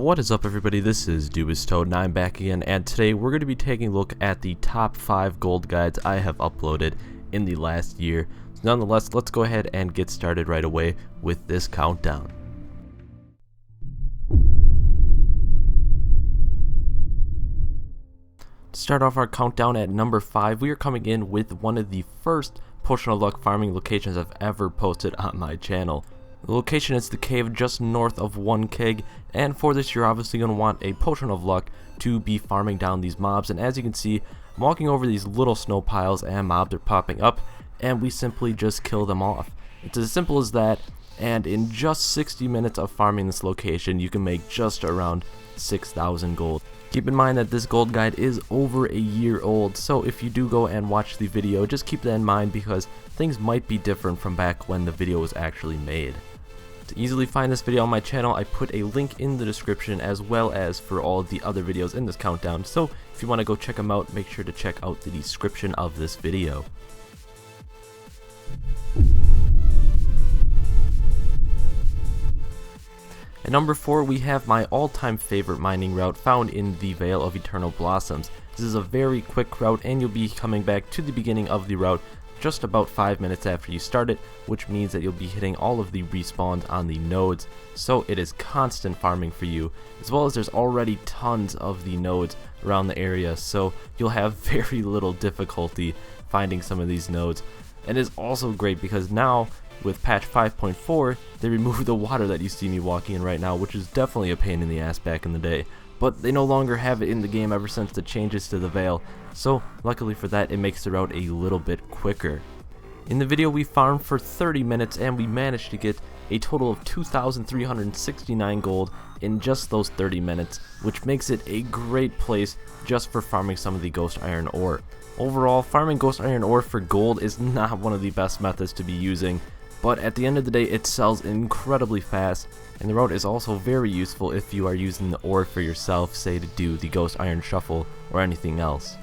What is up, everybody? This is Dubisttot and I'm back again, and today we're going to be taking a look at the top 5 gold guides I have uploaded in the last year. Nonetheless, let's go ahead and get started right away with this countdown. To start off our countdown at number 5, we are coming in with one of the first Potion of Luck farming locations I've ever posted on my channel. The location is the cave just north of 1 keg, and for this you're obviously going to want a Potion of Luck to be farming down these mobs. And as you can see, I'm walking over these little snow piles and mobs are popping up, and we simply just kill them off. It's as simple as that, and in just 60 minutes of farming this location you can make just around 6,000 gold. Keep in mind that this gold guide is over a year old, so if you do go and watch the video, just keep that in mind because things might be different from back when the video was actually made. To easily find this video on my channel, I put a link in the description as well as for all of the other videos in this countdown, so if you want to go check them out, make sure to check out the description of this video. At number 4, we have my all-time favorite mining route found in the Vale of Eternal Blossoms. This is a very quick route, and you'll be coming back to the beginning of the route just about 5 minutes after you start it, which means that you'll be hitting all of the respawns on the nodes, so it is constant farming for you, as well as there's already tons of the nodes around the area, so you'll have very little difficulty finding some of these nodes. And it's also great because now with patch 5.4 they removed the water that you see me walking in right now, which is definitely a pain in the ass back in the day, but they no longer have it in the game ever since the changes to the Vale, so luckily for that it makes the route a little bit quicker. In the video we farmed for 30 minutes and we managed to get a total of 2,369 gold in just those 30 minutes, which makes it a great place just for farming some of the ghost iron ore. Overall, farming ghost iron ore for gold is not one of the best methods to be using, but at the end of the day it sells incredibly fast, and the route is also very useful if you are using the ore for yourself, say to do the ghost iron shuffle or anything else.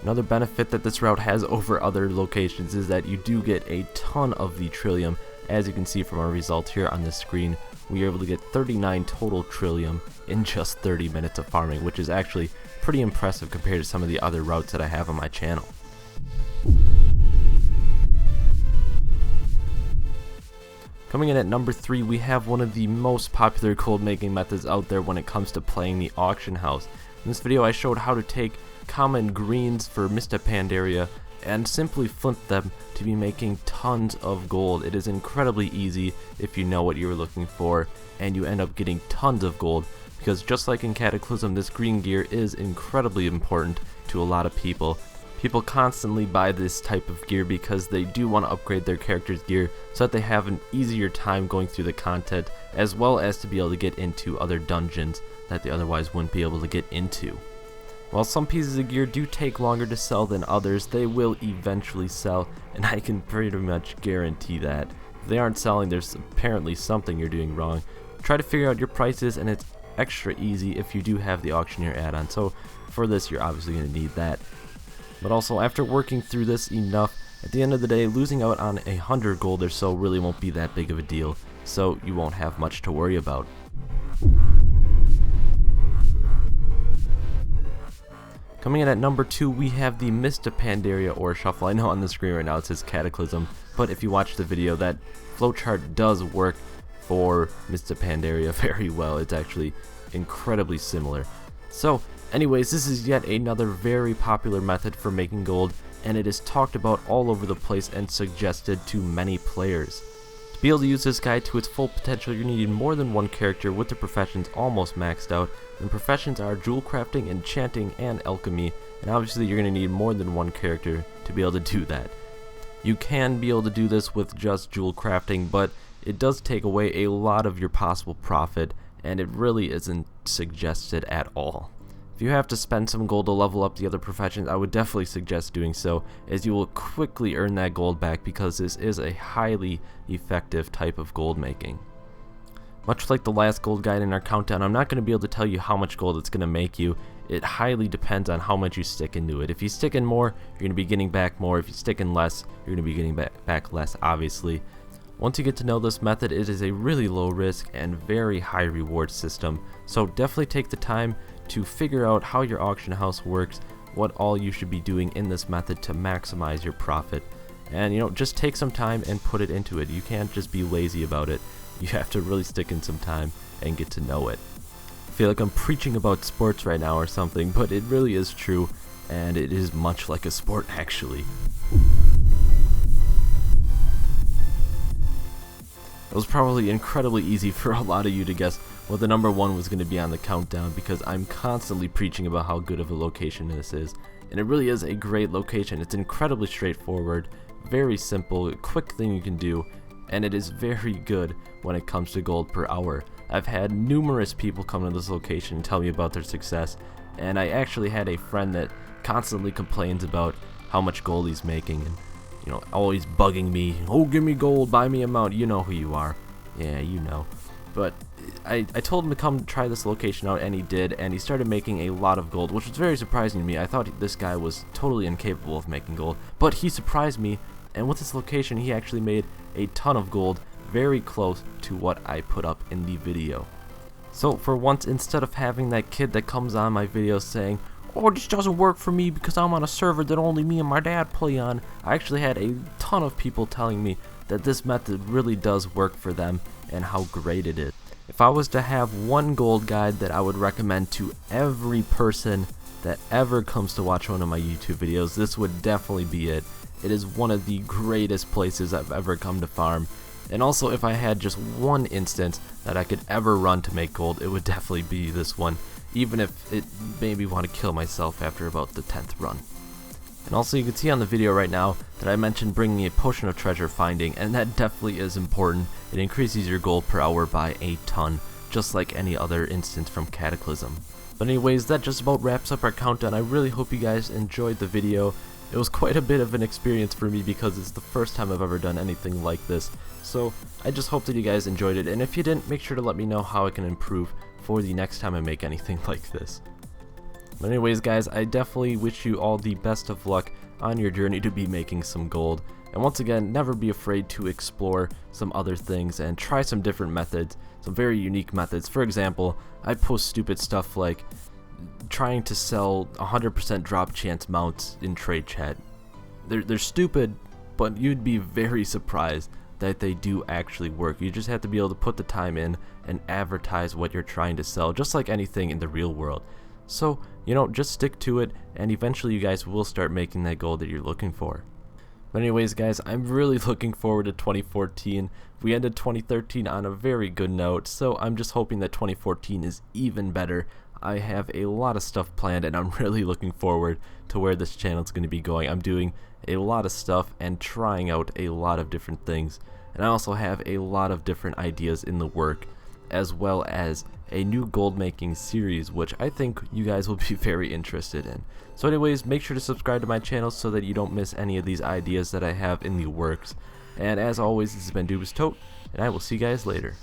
Another benefit that this route has over other locations is that you do get a ton of the trillium. As you can see from our result here on the screen, we are able to get 39 total trillium in just 30 minutes of farming, which is actually pretty impressive compared to some of the other routes that I have on my channel. Coming in at number 3, we have one of the most popular gold making methods out there when it comes to playing the auction house. In this video I showed how to take common greens for Mr. Pandaria and simply flip them to be making tons of gold. It is incredibly easy if you know what you're looking for, and you end up getting tons of gold because just like in Cataclysm, this green gear is incredibly important to a lot of people. People constantly buy this type of gear because they do want to upgrade their character's gear so that they have an easier time going through the content, as well as to be able to get into other dungeons that they otherwise wouldn't be able to get into. While some pieces of gear do take longer to sell than others, they will eventually sell, and I can pretty much guarantee that. If they aren't selling, there's apparently something you're doing wrong. Try to figure out your prices, and it's extra easy if you do have the auctioneer add-on, so for this you're obviously going to need that. But also, after working through this enough, at the end of the day, losing out on 100 gold or so really won't be that big of a deal, so you won't have much to worry about. Coming in at number 2, we have the Mr. Pandaria ore shuffle. I know on the screen right now it says Cataclysm, but if you watch the video, that flowchart does work for Mr. Pandaria very well. It's actually incredibly similar. So anyways, this is yet another very popular method for making gold, and it is talked about all over the place and suggested to many players. To be able to use this guide to its full potential, you're needing more than one character with the professions almost maxed out, and professions are jewel crafting, enchanting, and alchemy, and obviously you're going to need more than one character to be able to do that. You can be able to do this with just jewel crafting, but it does take away a lot of your possible profit, and it really isn't suggested at all. If you have to spend some gold to level up the other professions, I would definitely suggest doing so, as you will quickly earn that gold back because this is a highly effective type of gold making. Much like the last gold guide in our countdown, I'm not going to be able to tell you how much gold it's going to make you. It highly depends on how much you stick into it. If you stick in more, you're going to be getting back more. If you stick in less, you're going to be getting back less, obviously. Once you get to know this method, it is a really low risk and very high reward system, so definitely take the time to figure out how your auction house works, what all you should be doing in this method to maximize your profit. And just take some time and put it into it. You can't just be lazy about it. You have to really stick in some time and get to know it. I feel like I'm preaching about sports right now or something, but it really is true, and it is much like a sport actually. It was probably incredibly easy for a lot of you to guess what the number 1 was going to be on the countdown, because I'm constantly preaching about how good of a location this is, and it really is a great location. It's incredibly straightforward, very simple, quick thing you can do, and it is very good when it comes to gold per hour. I've had numerous people come to this location and tell me about their success, and I actually had a friend that constantly complains about how much gold he's making, and always bugging me, oh, give me gold, buy me a mount. You know who you are. Yeah, you know. But I told him to come try this location out, and he did, and he started making a lot of gold, which was very surprising to me. I thought this guy was totally incapable of making gold, but he surprised me, and with this location, he actually made a ton of gold, very close to what I put up in the video. So for once, instead of having that kid that comes on my videos saying, oh, this doesn't work for me because I'm on a server that only me and my dad play on, I actually had a ton of people telling me that this method really does work for them and how great it is. If I was to have one gold guide that I would recommend to every person that ever comes to watch one of my YouTube videos, this would definitely be it. It is one of the greatest places I've ever come to farm. And also, if I had just one instance that I could ever run to make gold, it would definitely be this one, even if it made me want to kill myself after about the 10th run. And also, you can see on the video right now that I mentioned bringing a potion of treasure finding, and that definitely is important. It increases your gold per hour by a ton, just like any other instance from Cataclysm. But anyways, that just about wraps up our countdown. I really hope you guys enjoyed the video. It was quite a bit of an experience for me because it's the first time I've ever done anything like this. So I just hope that you guys enjoyed it, and if you didn't, make sure to let me know how I can improve for the next time I make anything like this. But anyways guys, I definitely wish you all the best of luck on your journey to be making some gold. And once again, never be afraid to explore some other things and try some different methods, some very unique methods. For example, I post stupid stuff like trying to sell 100% drop chance mounts in trade chat. They're stupid, but you'd be very surprised that they do actually work. You just have to be able to put the time in and advertise what you're trying to sell, just like anything in the real world. So, just stick to it, and eventually you guys will start making that goal that you're looking for. But anyways guys, I'm really looking forward to 2014. We ended 2013 on a very good note, so I'm just hoping that 2014 is even better. I have a lot of stuff planned, and I'm really looking forward to where this channel is going to be going. I'm doing a lot of stuff and trying out a lot of different things, and I also have a lot of different ideas in the work, as well as a new gold making series, which I think you guys will be very interested in. So anyways, make sure to subscribe to my channel so that you don't miss any of these ideas that I have in the works. And as always, this has been Dubisttot, and I will see you guys later.